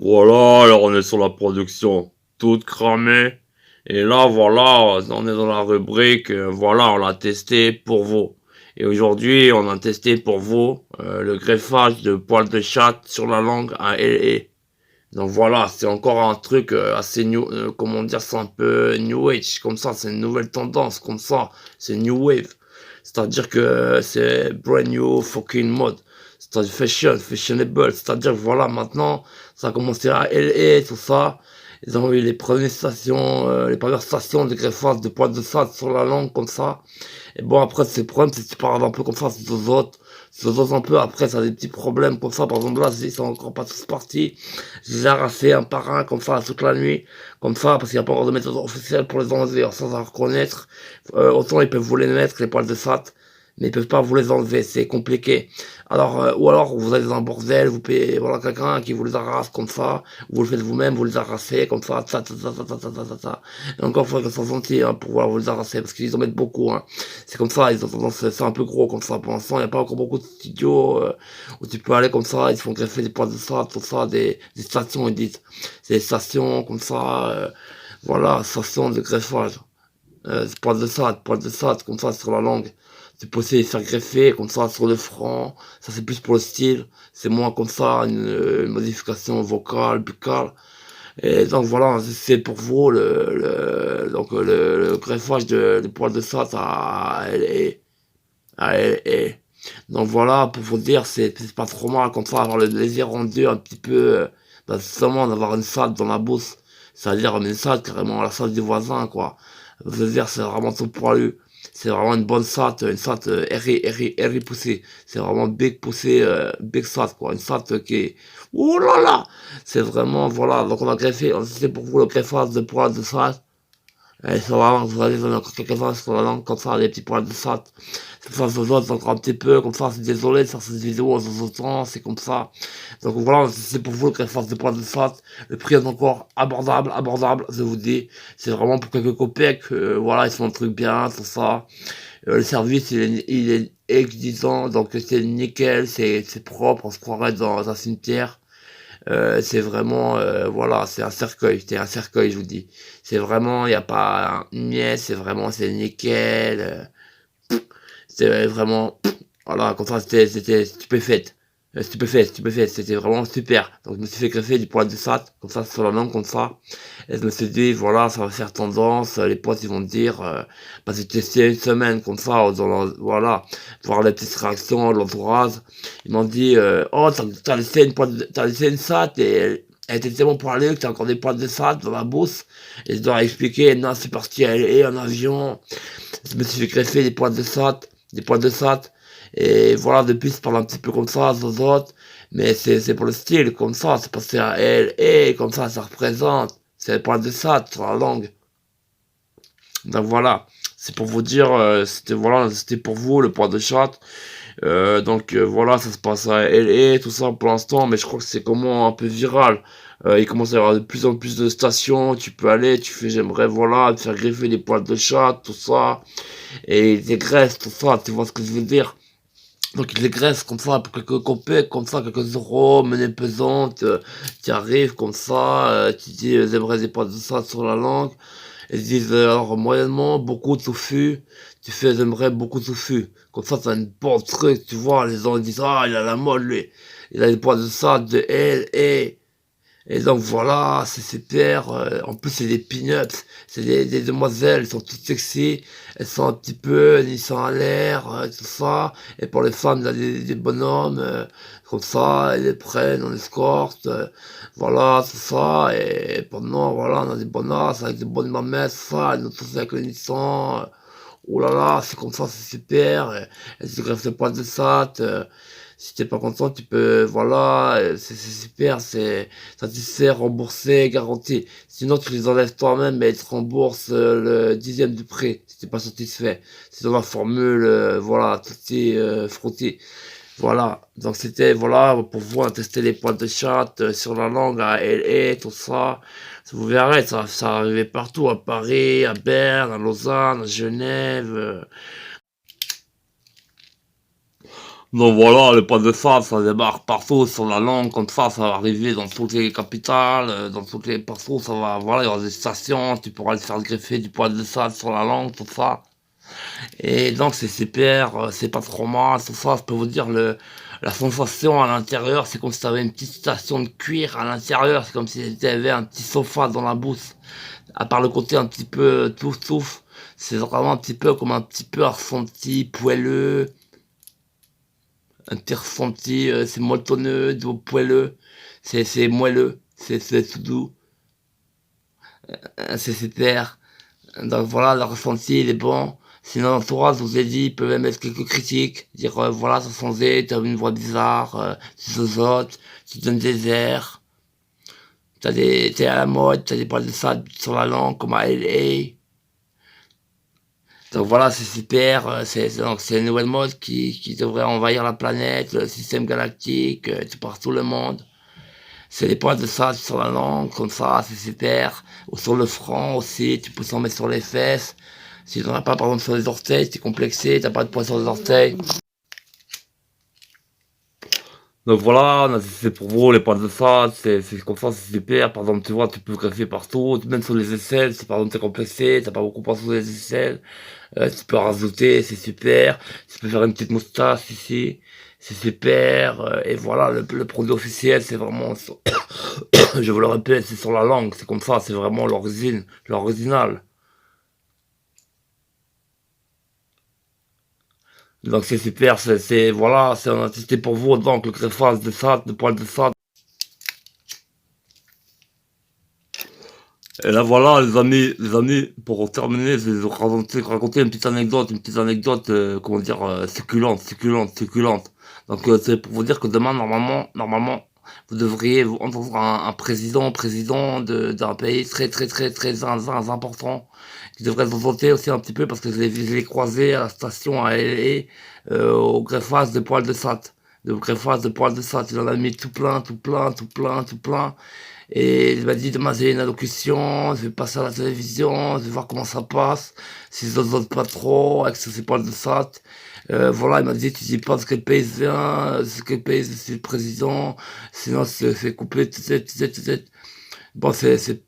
Voilà, alors on est sur la production toute cramée. Et là, voilà, on est dans la rubrique, voilà, on l'a testé pour vous. Et aujourd'hui, on a testé pour vous le greffage de poils de chat sur la langue à LA. Donc voilà, c'est encore un truc assez new, comment dire, c'est un peu new age, comme ça, c'est une nouvelle tendance, comme ça, c'est new wave. C'est-à-dire que c'est brand new fucking mode. C'est-à-dire fashionable, c'est-à-dire voilà, maintenant, ça a commencé à LA, tout ça. Ils ont eu les premières stations de greffage de poils de sac sur la langue, comme ça. Et bon, après, c'est le problème, c'est que tu parles un peu comme ça, c'est zozote un peu, après, ça a des petits problèmes comme ça, par exemple, là, ils sont encore pas tous partis, je les ai arrachés un par un, comme ça, toute la nuit, comme ça, parce qu'il n'y a pas encore de méthode officielle pour les enlever, alors sans à reconnaître, autant ils peuvent vous les mettre, les poils de SAT, mais ils peuvent pas vous les enlever, c'est compliqué. Alors, ou alors, vous allez dans un bordel, vous payez, voilà, quelqu'un qui vous les arrache comme ça, vous le faites vous-même, vous les arrachez, comme ça, et encore, il faudrait que ça sentir, hein, pour pouvoir vous les arracher, parce qu'ils en mettent beaucoup, hein. C'est comme ça, ils ont tendance, c'est un peu gros comme ça. Pour l'instant, il n'y a pas encore beaucoup de studios où tu peux aller comme ça, ils se font greffer des poils de ça, tout ça, des stations, ils disent. C'est des stations comme ça, voilà, stations de greffage. Poils de ça, comme ça sur la langue. Tu peux aussi les faire greffer comme ça sur le front. Ça c'est plus pour le style. C'est moins comme ça, une modification vocale, buccale. Et donc voilà, c'est pour vous le greffage de poils de ça à LA. Donc voilà, pour vous dire, c'est pas trop mal comme ça, avoir le désir rendu un petit peu, justement d'avoir une salle dans la bouche, c'est-à-dire une salle carrément la salle du voisin, quoi. Je veux dire, c'est vraiment tout poilu. C'est vraiment une bonne SAT, une SAT RI poussée. C'est vraiment big poussé, big SAT, quoi. Une SAT qui est... Ouh là là! C'est vraiment, voilà. Donc on a greffé, c'est pour vous le greffage de poils de SAT. Et sur la langue, vous allez donner encore quelques-uns sur la langue, comme ça, des petits poils de SAT. Ça se zozote encore un petit peu, comme ça, c'est désolé de faire cette vidéo en zozotant, c'est comme ça. Donc voilà, c'est pour vous le greffage de poils de SAT. Le prix est encore abordable, je vous dis. C'est vraiment pour quelques copecs, voilà, ils font un truc bien, tout ça. Le service, il est exigeant, donc c'est nickel, c'est propre, on se croirait dans un cimetière. C'est vraiment, voilà, c'est un cercueil, je vous dis. C'est vraiment, il n'y a pas une miette, c'est nickel. C'est vraiment, voilà, comme ça, c'était stupéfait. Stupéfait, c'était vraiment super. Donc, je me suis fait greffer du poil de SAT, comme ça, sur la langue, comme ça. Et je me suis dit, voilà, ça va faire tendance, les potes, ils vont me dire, bah, j'ai testé une semaine, comme ça, voilà, voir les petites réactions de l'entourage. Ils m'ont dit, oh, t'as laissé une SAT et elle était tellement poilue que t'as encore des poils de SAT dans la bouche. Et je dois expliquer, non, c'est parti à LA en avion. Je me suis fait greffer des poils de SAT. Et voilà, depuis, je parle un petit peu comme ça, zozote. Mais c'est pour le style, comme ça, c'est passé à elle, et comme ça représente. C'est les poils de SAT sur la langue. Donc voilà, c'est pour vous dire, c'était pour vous le poil de chat. Voilà, ça se passe à LA, tout ça pour l'instant, mais je crois que c'est comment un peu viral. Il commence à y avoir de plus en plus de stations, tu peux aller, tu fais j'aimerais voilà, te faire greffer des poils de chat, tout ça, et des graisses, tout ça, tu vois ce que je veux dire. Donc il les graisse comme ça pour quelques copecs, comme ça, quelques euros, monnaie pesante, tu arrives comme ça, tu dis j'aimerais des poils de chat sur la langue. Ils disent alors moyennement beaucoup de tofu, tu fais j'aimerais beaucoup de tofu. Comme ça, t'as une bonne truc, tu vois, les gens ils disent ah il a la mode lui, il a des poils de ça, de elle, et donc voilà, c'est super. En plus, c'est des pin-ups, c'est des demoiselles, elles sont toutes sexy, elles sont un petit peu, ils sont à l'air, tout ça. Et pour les femmes, il y a des bonhommes, comme ça, elles les prennent, on escorte, voilà, tout ça. Et pendant, voilà, on a des bonasses avec des bonnes mamettes, tout ça, elles nous tous avec le Nissan. Oh là là, c'est comme ça, c'est super. Elles se greffent le poil de sat. Si t'es pas content, tu peux, voilà, c'est super, ça te fait rembourser, garanti. Sinon, tu les enlèves toi-même, mais ils te remboursent le dixième du prix, si t'es pas satisfait. C'est dans la formule, voilà, tout est frutti. Voilà, donc c'était, voilà, pour vous, tester les poils de chat sur la langue à LA, tout ça. Vous verrez, ça arrivait partout, à Paris, à Berne, à Lausanne, à Genève. Donc voilà, les poils de sable, ça débarque partout sur la langue, comme ça va arriver dans toutes les capitales, dans toutes les partout, ça va, voilà, il y aura des stations, tu pourras le faire greffer du poil de sable sur la langue, tout ça. Et donc c'est super, c'est pas trop mal, tout ça, je peux vous dire, la sensation à l'intérieur, c'est comme si t'avais une petite station de cuir à l'intérieur, c'est comme si t'avais un petit sofa dans la bouche, à part le côté un petit peu touf, c'est vraiment un petit peu comme un petit peu un ressenti poelleux, un petit ressenti, c'est moelleux, doux, poelleux, c'est moelleux, c'est tout doux, c'est super. Donc voilà, le ressenti, il est bon. Sinon, l'entourage, je vous ai dit, il peut même mettre quelques critiques, dire, voilà, ça changeait, t'as une voix bizarre, tu zozotes, tu donnes des airs, t'es à la mode, t'as des poils de sable sur la langue, comme à LA. Donc voilà, c'est super, c'est une nouvelle mode qui devrait envahir la planète, le système galactique, tout partout le monde. C'est des poils de sable sur la langue, comme ça, c'est super. Ou sur le front aussi, tu peux s'en mettre sur les fesses. Si t'en as pas, par exemple, sur les orteils, t'es complexé, t'as pas de poils sur les orteils. Donc voilà, c'est pour vous, les poils de sable, c'est comme ça, c'est super. Par exemple, tu vois, tu peux greffer partout, même sur les aisselles, si par exemple t'es complexé, t'as pas beaucoup de poils sur les aisselles, tu peux rajouter, c'est super. Tu peux faire une petite moustache ici, c'est super. Et voilà, le produit officiel, c'est vraiment, je vous le répète, c'est sur la langue, c'est comme ça, c'est vraiment l'origine, l'original. Donc c'est super, voilà, c'est un testé pour vous, donc le greffage de ça, de poils de ça. Et là voilà les amis, pour terminer, je vais vous raconter une petite anecdote, comment dire, succulente. Donc c'est pour vous dire que demain, normalement, vous devriez vous entendre un président d'un pays très important, qui devrait se voter aussi un petit peu, parce que je l'ai croisé à la station à LA, au greffage de poils de sat. De greffage de poils de sat. Il en a mis tout plein. Et il m'a dit, demain j'ai une allocution, je vais passer à la télévision, je vais voir comment ça passe, si je vote pas trop, avec ce c'est pas de ça. Voilà, il m'a dit, tu dis pas de quel pays je viens, de quel pays c'est le président, sinon c'est coupé, tout. Bon,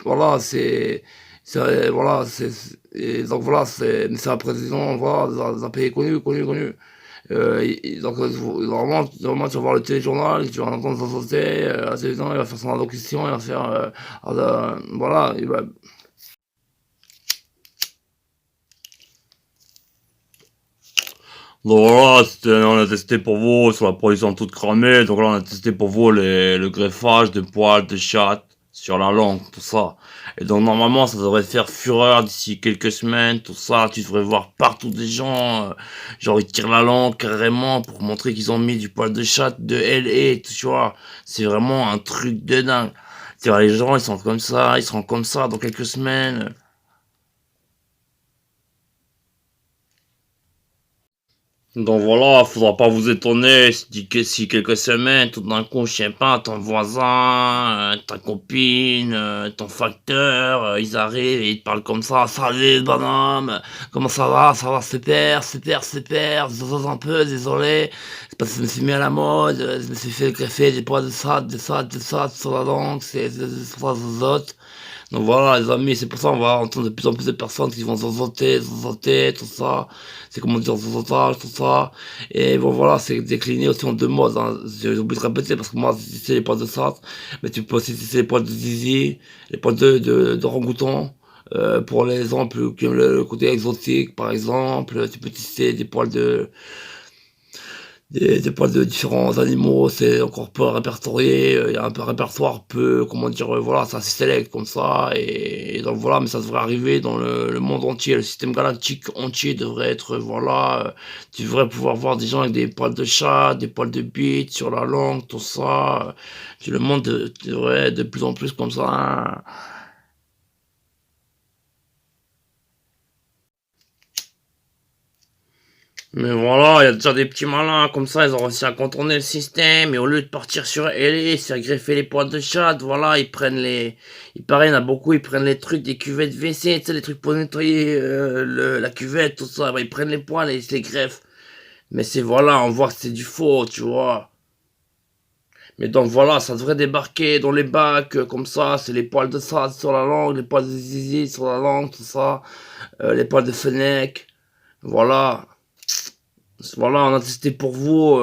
voilà, voilà, et donc voilà, mais c'est un président, voilà, dans un pays connu. Donc, normalement, tu vas voir le téléjournal, tu vas entendre son sauter, à la télévision, il va faire son allocution, il va faire, voilà, il va... Donc voilà, on a testé pour vous sur la production toute cramée, donc là on a testé pour vous le greffage de poils de chat sur la langue, tout ça. Et donc normalement ça devrait faire fureur d'ici quelques semaines, tout ça, tu devrais voir partout des gens, genre ils tirent la langue carrément pour montrer qu'ils ont mis du poil de chat de LA, tu vois. C'est vraiment un truc de dingue. Tu vois, les gens ils sont comme ça, ils seront comme ça dans quelques semaines. Donc voilà, faudra pas vous étonner si quelques semaines, tout d'un coup, je sais pas, ton voisin, ta copine, ton facteur, ils arrivent et ils te parlent comme ça, salut bonhomme, comment ça va, super, je vous un peu, désolé, c'est parce que je me suis mis à la mode, je me suis fait greffer des poids de ça, sur la langue, c'est ça, zozote. Donc voilà, les amis, c'est pour ça qu'on va entendre de plus en plus de personnes qui vont zozoter, tout ça. C'est comment dire zozotage, tout ça. Et bon, voilà, c'est décliné aussi en deux modes, hein. J'ai oublié de répéter parce que moi, c'est les poils de sat, mais tu peux aussi c'est les poils de zizi, les poils de rangouton. Pour les gens qui aiment le côté exotique, par exemple, tu peux tisser des poils des poils de différents animaux, c'est encore peu répertorié, il y a un peu un répertoire peu, comment dire, voilà, c'est assez select comme ça, et donc voilà, mais ça devrait arriver dans le monde entier, le système galactique entier devrait être, voilà, tu devrais pouvoir voir des gens avec des poils de chat, des poils de bite sur la langue, tout ça, le monde devrait être de plus en plus comme ça, hein. Mais voilà, il y a déjà des petits malins comme ça, ils ont réussi à contourner le système, et au lieu de partir sur LA, se faire greffer les poils de chat, voilà, ils prennent il paraît, il y en a beaucoup, ils prennent les trucs des cuvettes WC, tu sais, les trucs pour nettoyer, la cuvette, tout ça, bah, ils prennent les poils et ils se les greffent. Mais c'est voilà, on voit que c'est du faux, tu vois. Mais donc voilà, ça devrait débarquer dans les bacs, comme ça, c'est les poils de sable sur la langue, les poils de zizi sur la langue, tout ça, les poils de fennec. Voilà. Voilà, on a testé pour vous.